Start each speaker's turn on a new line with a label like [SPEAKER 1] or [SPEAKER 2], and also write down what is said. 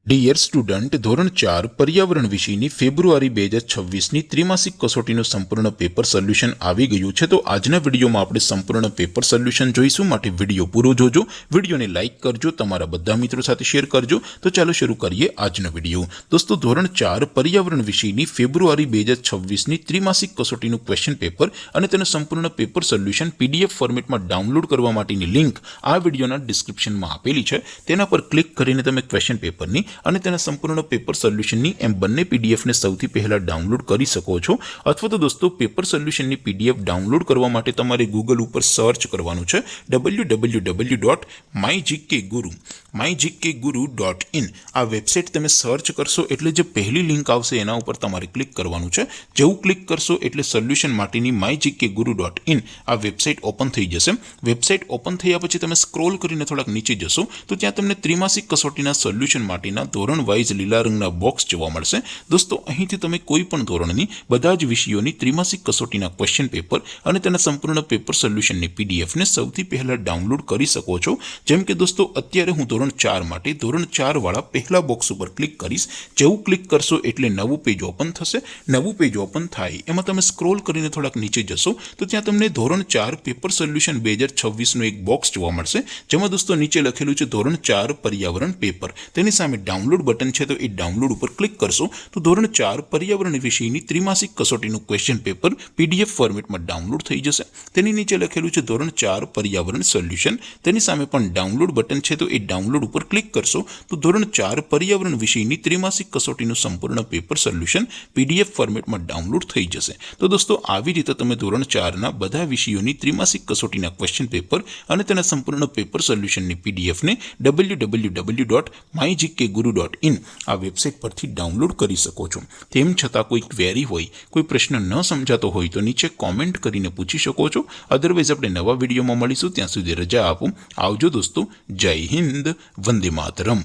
[SPEAKER 1] Dear student, ધોરણ 4 પર્યાવરણ વિષયની ફેબ્રુઆરી 2026ની ત્રિમાસિક કસોટીનું સંપૂર્ણ પેપર સોલ્યુશન આવી ગયું છે। તો આજના વિડીયોમાં આપણે સંપૂર્ણ પેપર સોલ્યુશન જોઈશું, માટે વિડીયો પૂરો જોજો, વિડીયોને લાઇક કરજો, તમારા બધા મિત્રો સાથે શેર કરજો। તો ચાલો શરૂ કરીએ આજનો વિડીયો। દોસ્તો, ધોરણ 4 પર્યાવરણ વિષયની ફેબ્રુઆરી 2026ની ત્રિમાસિક કસોટીનું ક્વેશ્ચન પેપર અને તેનું સંપૂર્ણ પેપર સોલ્યુશન પીડીએફ ફોર્મેટમાં ડાઉનલોડ કરવા માટેની લિંક આ વિડીયોના ડિસ્ક્રિપ્શનમાં આપેલી છે। તેના પર ક્લિક કરીને તમે ક્વેશ્ચન પેપરની અને તેના સંપૂર્ણ પેપર સોલ્યુશનની એમ બંને પીડીએફને સૌથી પહેલા ડાઉનલોડ કરી શકો છો। અથવા તો દોસ્તો, પેપર સોલ્યુશનની પીડીએફ ડાઉનલોડ કરવા માટે તમારે ગૂગલ ઉપર સર્ચ કરવાનું છે www.mygkguru.in। આ વેબસાઇટ તમે સર્ચ કરશો એટલે જે પહેલી લિંક આવશે એના ઉપર તમારે ક્લિક કરવાનું છે। જેવું ક્લિક કરશો એટલે સોલ્યુશન માટેની mygkguru.in આ વેબસાઇટ ઓપન થઈ જશે। વેબસાઇટ ઓપન થયા પછી તમે સ્ક્રોલ કરીને થોડાક નીચે જશો તો ત્યાં તમને ત્રિમાસિક કસોટીના સોલ્યુશન માટેના ધોરણ વાઇઝ લીલા રંગના બોક્સ જોવા મળશે। દોસ્તો, અહીંથી તમે કોઈ પણ ધોરણની બધા જ વિષયોની ત્રિમાસિક કસોટીના ક્વેશ્ચન પેપર અને તેના સંપૂર્ણ પેપર સોલ્યુશનની પીડીએફને સૌથી પહેલા ડાઉનલોડ કરી શકો છો। જેમ કે દોસ્તો, અત્યારે હું ધોરણ 4 માટે ધોરણ 4 વાળા પહેલા બોક્સ ઉપર ક્લિક કરીશ। જેવું ક્લિક કરશો એટલે નવું પેજ ઓપન થશે। નવું પેજ ઓપન થાય એમાં તમે સ્ક્રોલ કરીને થોડાક નીચે જશો તો ત્યાં તમને ધોરણ 4 પેપર સોલ્યુશન 2026નું એક બોક્સ જોવા મળશે, જેમાં દોસ્તો નીચે લખેલું છે ધોરણ 4 પર્યાવરણ પેપર। તેની સામે ડાઉનલોડ બટન છે, તો એ ડાઉનલોડ ઉપર ક્લિક કરશો તો ધોરણ 4 પર્યાવરણ વિષયની ત્રિમાસિક કસોટીનું ક્વેશ્ચન પેપર પીડીએફ ફોર્મેટમાં ડાઉનલોડ થઈ જશે। તેની નીચે લખેલું છે ધોરણ 4 પર્યાવરણ સોલ્યુશન। તેની સામે પણ ડાઉનલોડ બટન છે, તો એ ડાઉનલોડ ઉપર ક્લિક કરશો તો ધોરણ 4 પર્યાવરણ વિષયની ત્રિમાસિક કસોટીનું સંપૂર્ણ પેપર સોલ્યુશન પીડીએફ ફોર્મેટમાં ડાઉનલોડ થઈ જશે। તો દોસ્તો, આવી રીતે તમે ધોરણ 4ના બધા વિષયોની ત્રિમાસિક કસોટીના ક્વેશ્ચન પેપર અને તેના સંપૂર્ણ પેપર સોલ્યુશનની પીડીએફને www.mygkguru.in આ વેબસાઇટ પરથી ડાઉનલોડ કરી શકો છો। તેમ છતાં કોઈ ક્વેરી હોય, કોઈ પ્રશ્ન ન સમજાતો હોય તો નીચે કોમેન્ટ કરીને પૂછી શકો છો। અધરવાઇઝ આપણે નવા વિડીયોમાં મળીશું, ત્યાં સુધી રજા આપો। આવજો દોસ્તો, જય હિન્દ, વંદે માતરમ।